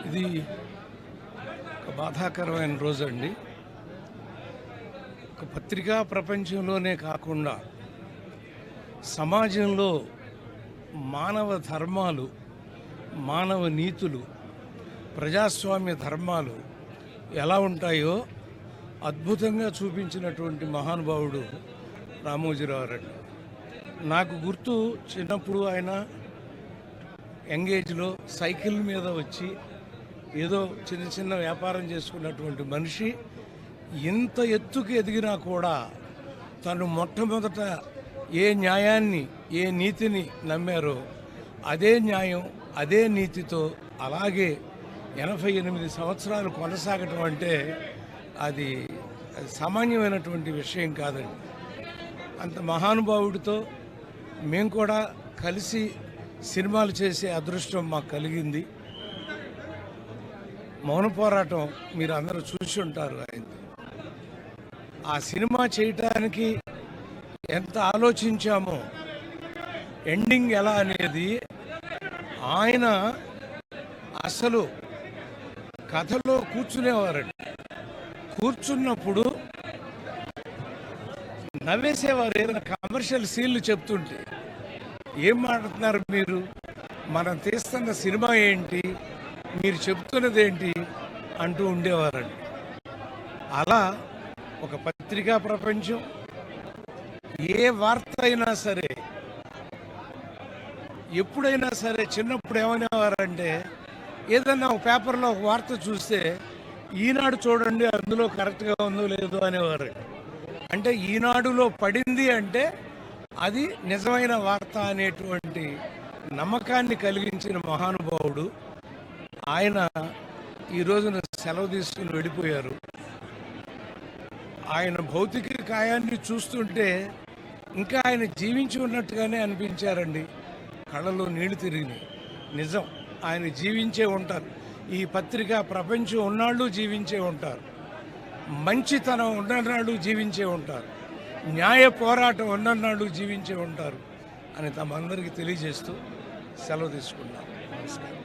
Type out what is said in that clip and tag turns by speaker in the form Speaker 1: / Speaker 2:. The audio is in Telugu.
Speaker 1: ఇది ఒక బాధాకరమైన రోజు అండి. ఒక పత్రికా ప్రపంచంలోనే కాకుండా సమాజంలో మానవ ధర్మాలు, మానవ నీతులు, ప్రజాస్వామ్య ధర్మాలు ఎలా ఉంటాయో అద్భుతంగా చూపించినటువంటి మహానుభావుడు రామోజీరావు రెడ్డి. నాకు గుర్తు, చిన్నప్పుడు ఆయన యంగేజ్లో సైకిల్ మీద వచ్చి ఏదో చిన్న చిన్న వ్యాపారం చేసుకున్నటువంటి మనిషి ఇంత ఎత్తుకు ఎదిగినా కూడా తను మొట్టమొదట ఏ న్యాయాన్ని, ఏ నీతిని నమ్మారో అదే న్యాయం, అదే నీతితో అలాగే 88 సంవత్సరాలు కొనసాగటం అంటే అది సామాన్యమైనటువంటి విషయం కాదండి. అంత మహానుభావుడితో మేము కూడా కలిసి సినిమాలు చేసే అదృష్టం మాకు కలిగింది. మౌన పోరాటం మీరు అందరూ చూసి ఉంటారు. ఆయన ఆ సినిమా చేయటానికి ఎంత ఆలోచించామో, ఎండింగ్ ఎలా అనేది ఆయన అసలు కథలో కూర్చునేవారండి. కూర్చున్నప్పుడు నవ్వేసేవారు. ఏదైనా కమర్షియల్ సీన్లు చెప్తుంటే ఏం మాట్లాడుతున్నారు మీరు, మనం తీస్తున్న సినిమా ఏంటి, మీరు చెప్తున్నది ఏంటి అంటూ ఉండేవారండి. అలా ఒక పత్రికా ప్రపంచం ఏ వార్త అయినా సరే, ఎప్పుడైనా సరే, చిన్నప్పుడు ఏమనేవారంటే ఏదన్నా ఒక పేపర్లో ఒక వార్త చూస్తే ఈనాడు చూడండి అందులో కరెక్ట్గా ఉందో లేదో అనేవారు. అంటే ఈనాడులో పడింది అంటే అది నిజమైన వార్త అనేటువంటి నమ్మకాన్ని కలిగించిన మహానుభావుడు. ఆయన ఈ రోజున సెలవు తీసుకుని వెళ్ళిపోయారు. ఆయన భౌతిక కాయాన్ని చూస్తుంటే ఇంకా ఆయన జీవించి ఉన్నట్టుగానే అనిపించారండి. కళ్ళలో నీళ్లు తిరిగినాయి. నిజం, ఆయన జీవించే ఉంటారు. ఈ పత్రికా ప్రపంచం ఉన్నాళ్ళు జీవించే ఉంటారు. మంచితనం ఉన్ననాళ్ళు జీవించే ఉంటారు. న్యాయ పోరాటం ఉన్ననాళ్ళు జీవించే ఉంటారు అని తమ అందరికీ తెలియజేస్తూ సెలవు తీసుకున్నాం. నమస్కారం.